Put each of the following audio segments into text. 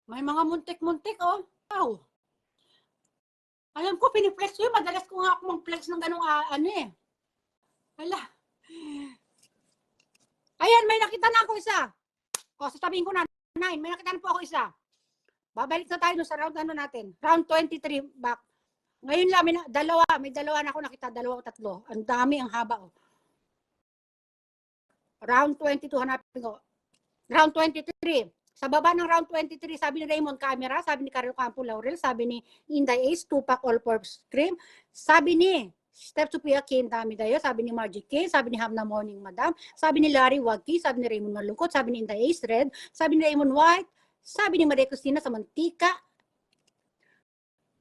May mga muntik-muntik, oh. Wow. Alam ko, piniflex ko yun. Madalas ko nga ako mag-flex ng ganong ano eh. Hala. Ayan, may nakita na ako isa. O, sasabihin ko na, 9. May nakita na po ako isa. Babalik na tayo sa round ano natin. Round 23 back. Ngayon lang, may dalawa na ako nakita. 2 o 3. Ang dami, ang haba. Oh. Round 22, hanapin ko. Round 23. Sa baba ng round 23, sabi ni Raymond Camera, sabi ni Carlo Campo Laurel, sabi ni Inday Ace, Tupac All-Purpose Cream, sabi ni Steph Sophia Kane Dami Dayo, sabi ni Margie Kane, sabi ni Hamna Morning Madam, sabi ni Larry Wagki, sabi ni Raymond Malungkot, sabi ni Inday Ace Red, sabi ni Raymond White, sabi ni Maria Cristina sa mantika.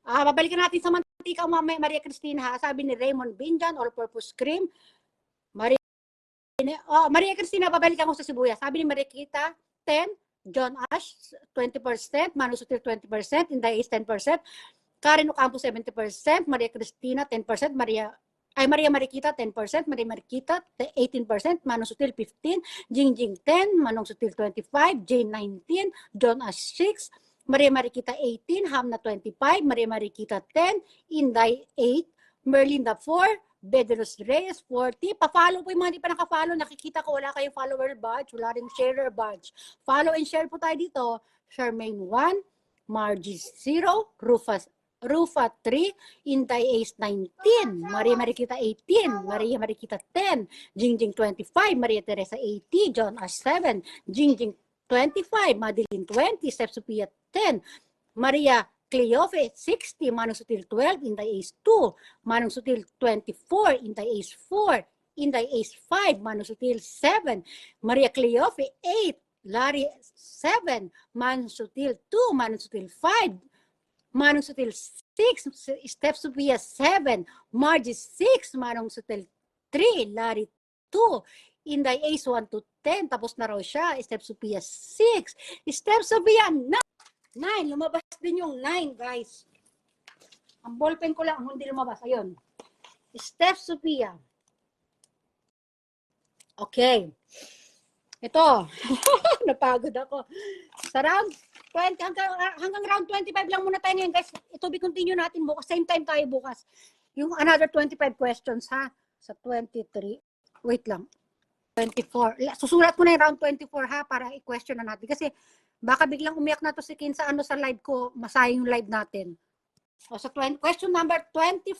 Babalikan natin sa mantika, Maria Cristina, ha? Sabi ni Raymond Binjan, All-Purpose Cream, Maria Cristina, babalikan ko sa sibuyas. Sabi ni Maria Kita, 10, John Ash, 20%, Manu Sutil, 20%, Inday Ace, 10%, Karen Ocampo, 70%, Maria Cristina, 10%, Maria Marikita, 10%, Maria Marikita, 18%, Manong Sutil, 15%, Jingjing, 10%, Manong Sutil, 25%, Jane, 19%, John Ash, 6%, Maria Marikita, 18%, Hamna, 25%, Maria Marikita, 10%, Inday, 8%, Merlinda, 4%, Bedros Reyes, 40. Pa-follow po yung mga hindi pa naka-follow. Nakikita ko wala kayong follower badge, wala rin sharer badge. Follow and share po tayo dito. Charmaine 1, Margie 0, Rufa 3, Intay Ace 19, Maria Marikita 18, Maria Marikita 10, Jingjing 25, Maria Teresa 80, John Ash 7, Jingjing 25, Madeline 20, Steph Sophia 10, Maria Cleofe, 60, Manong Sutil 12, Inday Ace 2, Manong Sutil 24, Inday Ace 4, Inday Ace 5, Manong Sutil 7, Maria Cleofe 8, Larry 7, Manong Sutil 2, Manong Sutil 5, Manong Sutil 6, Steph Sophia 7, Margie 6, Manong Sutil 3, Larry 2, Inday Ace 1 to 10, tapos na raw siya, Steph Sophia 6, Steph Sophia 9, lumabas din yung 9, guys. Ang ballpen ko lang, hindi lumabas. Ayun. Steph Sophia. Okay. Ito. Napagod ako. Sa round 20, hanggang round 25 lang muna tayo ngayon, guys. Ito, continue natin bukas. Same time tayo bukas. Yung another 25 questions, ha? Sa 23. Wait lang. 24. Susulat ko na yung round 24, ha? Para i-question na natin. Kasi, baka biglang umiyak na to si Kin sa sa live ko, masayang yung live natin. O sa question number 24.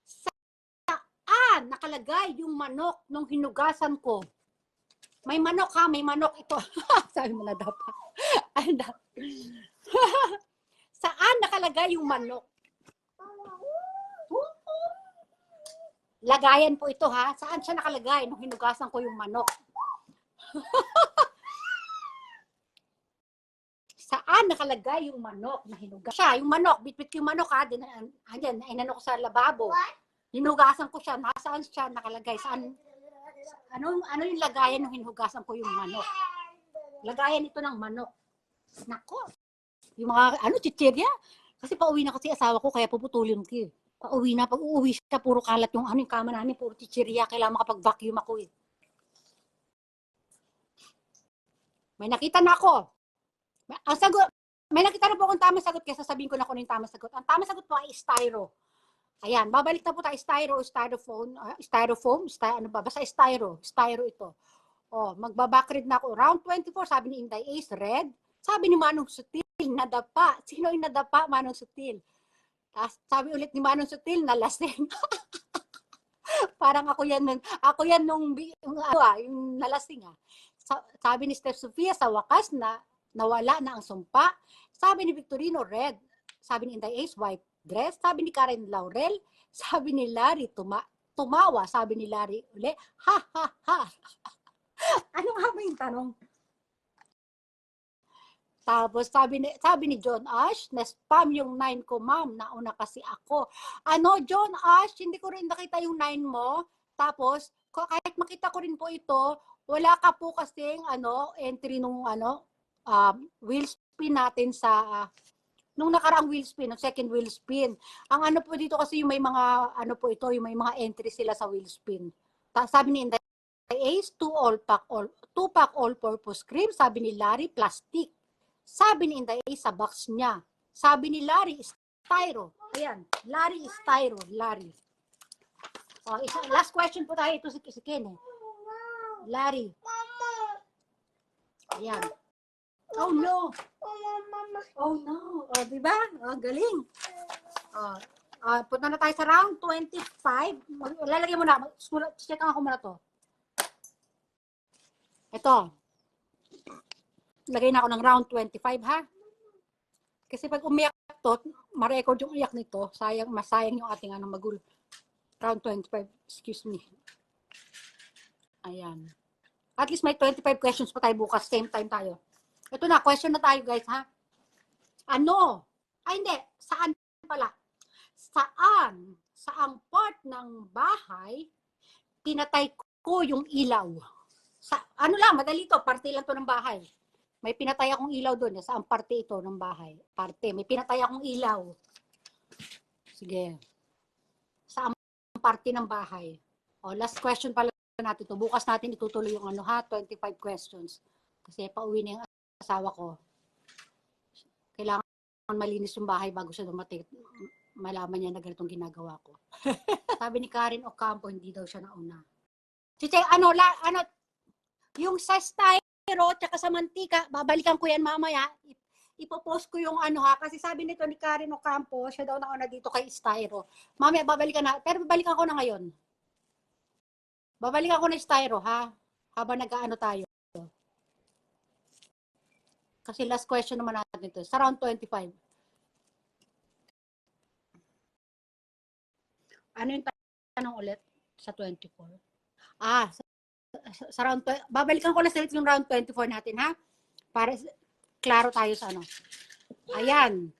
Saan nakalagay yung manok nung hinugasan ko? May manok, ha, may manok ito. Sabi mo na dapat. Saan nakalagay yung manok? Lagayan po ito, ha. Saan siya nakalagay nung hinugasan ko yung manok? Saan nakalagay yung manok na hinugasan? Siya, yung manok, bitbit yung manok, ha. Andyan, inano ko sa lababo. Hinugasan ko siya. Nasaan siya nakalagay? Saan? Ano yung lagayan nung hinugasan ko yung manok? Lagayan ito ng manok. Nako. Yung mga, chichirya. Kasi pauwi na kasi asawa ko, kaya puputulin ko. Pauwi na, pag uuwi siya, puro kalat yung yung kama namin, puro chichirya. Kailangan makapag-vacuum ako eh. May nakita na ako. Ang sagot, may nakita na po akong tamang sagot, kaya sasabihin ko na kung ano yung tamang sagot. Ang tamang sagot po ay styro. Ayan, babalik na po tayo, styrofoam, basta styro ito. Magbabackread na ako. Round 24, sabi ni Inday Ace, red. Sabi ni Manong Sutil, nadapa. Sino yung nadapa? Manong Sutil. Sabi ulit ni Manong Sutil, nalasing. Parang ako yan nung yung nalasing. Sabi ni Steph Sophia, sa wakas na nawala na ang sumpa. Sabi ni Victorino, red. Sabi ni Inday Ace, white dress. Sabi ni Karen Laurel, sabi ni Larry, tumawa. Sabi ni Larry, uli, ha, ha, ha. Ano nga ba yung tanong? Tapos sabi ni John Ash, na-spam yung 9 ko, ma'am. Nauna kasi ako. John Ash, hindi ko rin nakita yung 9 mo. Tapos, kahit makita ko rin po ito, wala ka po kasing entry nung wheel spin natin sa nung nakaraang wheel spin, nung second wheel spin. Ang po dito kasi yung may mga yung may mga entry sila sa wheel spin. Sabi ni Inday Ace, 2 pack all purpose cream. Sabi ni Larry, plastic. Sabi ni Inday sa box niya. Sabi ni Larry, styro. Ayan, Larry, styro. Larry. Oh, last question po tayo. Ito si Ken eh. Larry. Ayan. Oh no. Oh no. Oh, diba? Oh, galing. Oh, punta na tayo sa round 25. Lalagyan mo na. Check ako muna to. Ito. Lagay na ako ng round 25 ha. Kasi pag umiyak to, ma-record yung iyak nito. Masayang yung ating magulo. Round 25. Excuse me. Ayan. At least may 25 questions pa tayo bukas. Same time tayo. Ito na, question na tayo guys ha. Ano? Ay hindi. Saan pala? Saan? Saang part ng bahay pinatay ko yung ilaw? Ano lang, madali to. Parte lang to ng bahay. May pinatay akong ilaw doon. Saan parte ito ng bahay? Parte. May pinatay akong ilaw. Sige. Saan parte ng bahay? O, last question pala natin to. Bukas natin itutuloy yung 25 questions. Kasi pauwi na yung asawa ko. Kailangan malinis yung bahay bago siya dumating. Malaman niya na ganitong ginagawa ko. Sabi ni Karen Ocampo, hindi daw siya nauna. Chiche, yung sa styro, tsaka sa mantika, babalikan ko yan mamaya. Ipopost ko yung kasi sabi nito ni Karen Ocampo, siya daw nauna dito kay styro. Mamaya babalikan na, pero babalikan ko na ngayon. Babalikan ko na styro ha, habang tayo. Kasi last question naman natin ito. Sa round 25. Ano yung tanong ulit sa 24? Sa round, babalikan ko na sa yung round 24 natin ha. Para klaro tayo sa Ayan.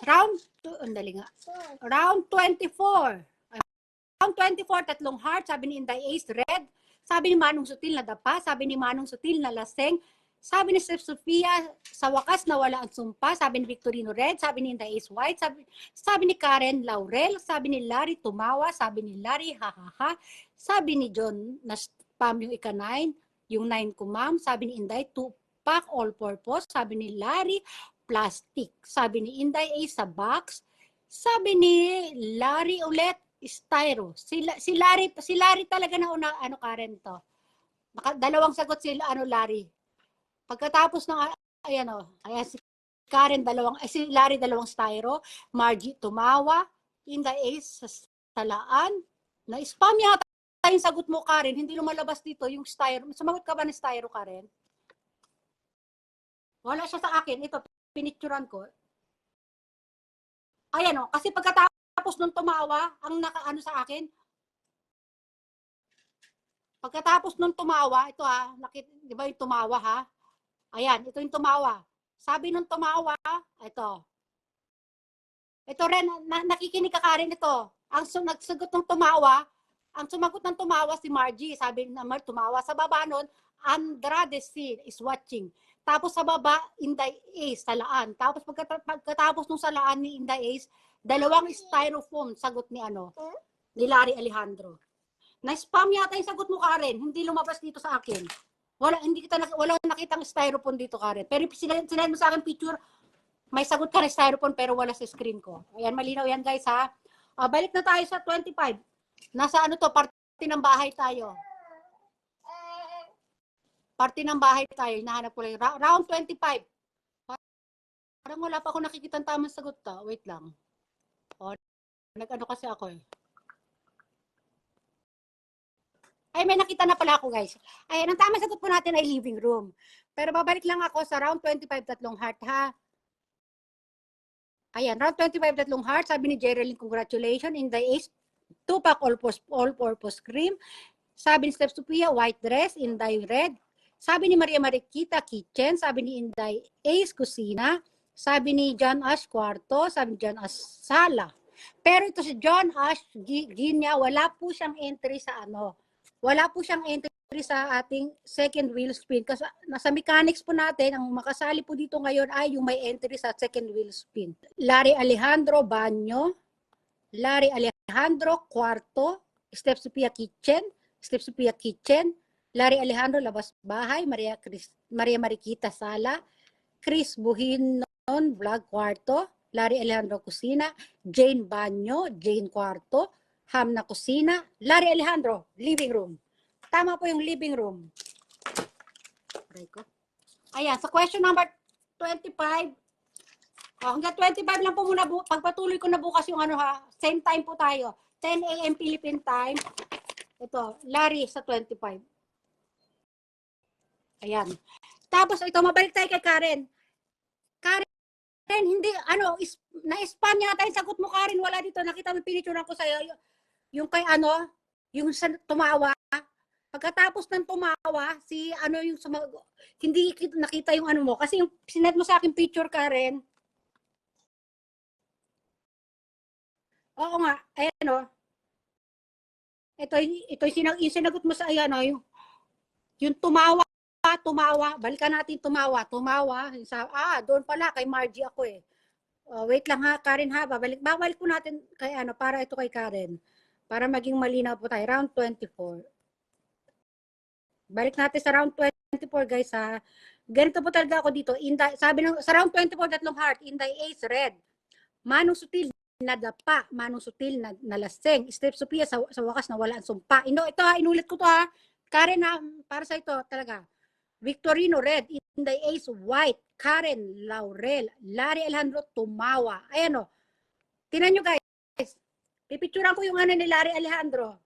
Round 24. Round 24, tatlong heart. Sabi ni Inday Ace, red. Sabi ni Manong Sutil na dapa. Sabi ni Manong Sutil na laseng. Sabi ni Steph Sofia, sa wakas nawala ang sumpa. Sabi ni Victorino, red. Sabi ni Inday Ace, white. Sabi ni Karen, laurel. Sabi ni Larry, tumawa. Sabi ni Larry, ha. Sabi ni John, na-spam yung ika-9. Yung 9 ko, ma'am. Sabi ni Inday, 2-pack all-purpose. Sabi ni Larry, plastic. Sabi ni Inday Ace, sa box. Sabi ni Larry ulit, styro. Si Larry talaga na una, Karen to. Dalawang sagot si Larry. Pagkatapos ng ayan si Karen si Larry dalawang styro, Margie tumawa, Inday Ace sa talaan. Na spam yata yung sagot mo, Karen, hindi lumalabas dito yung styro. Sumagot ka ba ng styro, Karen? Wala siya sa akin. Ito, pinicturan ko. Ayan kasi pagkatapos nung tumawa, ang sa akin, pagkatapos nung tumawa, ito di ba yung tumawa ha? Ayan, ito yung tumawa. Sabi nung tumawa, ito. Ito rin, nakikinig ka rin ito. Ang nagsagot ng tumawa, ang sumagot ng tumawa si Margie. Sabi naman tumawa. Sa baba nun, Andrade C is watching. Tapos sa baba, Inday Ace, salaan. Tapos pagkatapos nung salaan ni Inday Ace, dalawang styrofoam sagot ni Larry Alejandro. Na-spam yata yung sagot mo, Karen. Hindi lumabas dito sa akin. Wala nakitang styrofoam dito, Karen. Pero sinend mo sa akin picture, may sagot ka na styrofoam pero wala sa screen ko. Ayan, malinaw yan guys ha. Balik na tayo sa 25. Nasa parte ng bahay tayo. Parte ng bahay tayo. Hinahanap ko lang. Round 25. Parang wala pa ako nakikita tamang sagot ta. Wait lang. Kasi ako eh. Ay, may nakita na pala ako, guys. Ayan, ang tamang sagot po natin ay living room. Pero babalik lang ako sa round 25, tatlong heart, ha? Ayan, round 25, tatlong heart. Sabi ni Geraldine, congratulations. Inday Ace, 2-pack all-purpose cream. Sabi ni Steph Sophia, white dress. Inday red. Sabi ni Maria Mariquita, kitchen. Sabi ni Inday Ace, kusina. Sabi ni John Ash, kwarto. Sabi ni John Ash, sala. Pero ito si John Ash, Ginya, wala po siyang entry sa Wala po siyang entry sa ating second wheel spin. Kasi nasa mechanics po natin, ang makasali po dito ngayon ay yung may entry sa second wheel spin. Larry Alejandro, banyo. Larry Alejandro, kwarto. Steph Sophia, kitchen. Steph Sophia, kitchen. Larry Alejandro, labas bahay. Maria Mariquita, sala. Chris Buhinon, Vlog Kwarto. Larry Alejandro, Kusina. Jane Banyo, Jane Kwarto. Ham na Kusina. Larry Alejandro, Living Room. Tama po yung living room. Ayan, sa question number 25. Hanggang 25 lang po muna. Pagpatuloy ko na bukas yung ano ha. Same time po tayo. 10 a.m. Philippine time. Ito, Larry sa 25. Ayan. Tapos ito, mabalik tayo kay Karen. Karen, hindi, na-spam niya tayo. Sagot mo, Karen, wala dito. Nakita mo, pinicturean ko sa'yo. Yung kay yung tumawa. Pagkatapos ng tumawa, hindi nakita yung mo. Kasi yung sinet mo sa akin picture, Karen. Oo nga, ayan Ito yung sinagot mo sa yung tumawa, balikan natin tumawa. Doon pala, kay Margie ako eh. Wait lang ha, Karen ha, babalik po natin kay para ito kay Karen. Para maging malinaw po tayo, round 24. Balik natin sa round 24 guys ha. Ganito po talaga ako dito. Sabi sa round 24, tatlong heart, Inday Ace, red. Manong Sutil, nadapa. Manong Sutil, nalaseng. Step Sophia, sa wakas na wala ang sumpa. Ito ha, inulit ko to ha. Karen ha, para sa ito talaga. Victorino, red. Inday Ace, white. Karen, Laurel. Larry Alejandro, tumawa. Ayan o. Tinan nyo guys. Pipicturean ko yung ni Larry Alejandro.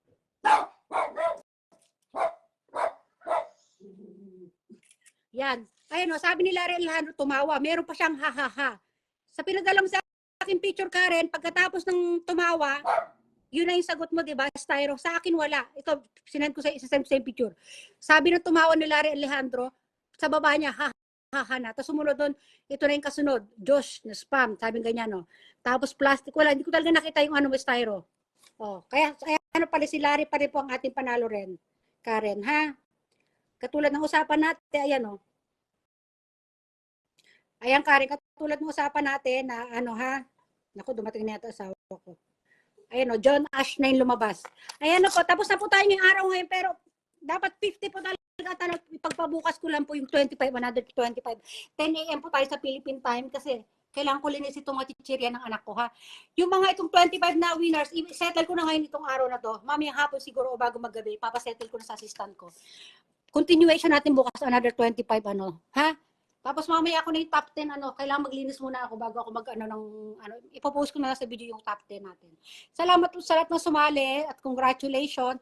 Yan. Ayan o, sabi ni Larry Alejandro, tumawa. Meron pa siyang ha-ha-ha. Sa pinadala mo sa akin picture, Karen, pagkatapos ng tumawa, yun na yung sagot mo, diba? Styro. Sa akin, wala. Ito, sinend ko sa same picture. Sabi ng tumawa ni Larry Alejandro, sa baba niya, ha-ha-ha na. Tapos sumunod doon, ito na yung kasunod. Josh, na spam. Sabi ganyan, no. Tapos plastic, wala. Hindi ko talaga nakita yung styro. Kaya pala si Larry pa rin po ang ating panalo rin. Karen, ha? Katulad ng usapan natin, ayan Ayan, Karen, katulad ng usapan natin na Naku, dumating na yata asawa ko. Ayan John Ash na yung lumabas. Ayan po, tapos na po tayo ngayong araw ngayon, pero dapat 50 po talaga. Pagpabukas ko lang po yung 125. 10 a.m. po tayo sa Philippine time kasi kailangan ko linis itong chichirya ng anak ko ha. Yung mga itong 25 na winners, i-settle ko na ngayon itong araw na to. Mamayang hapon siguro o bago maggabi, papasettle ko na sa assistant ko. Continuation natin bukas another 25 ha? Tapos mamaya ako na yung top 10 kailangan maglinis muna ako bago ako ipopost ko na sa video yung top 10 natin. Salamat po sa lahat ng sumali at congratulations.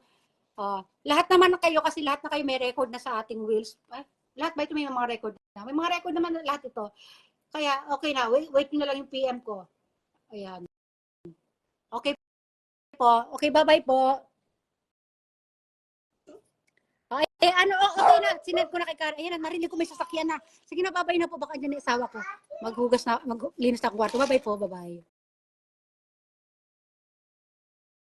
Lahat naman kayo kasi lahat na kayo may record na sa ating wheels. Lahat ba ito may mga record na? May mga record naman lahat ito. Kaya okay na, wait nyo na lang yung PM ko. Ayan. Okay po. Okay, bye-bye po. Okay na. Sinend ko na kay Karen. Ayan, narinig ko may sasakyan na. Sige na, babay na po. Baka dyan na isawa ko. Maglinis na ang kwarto. Bye-bye po. Bye-bye.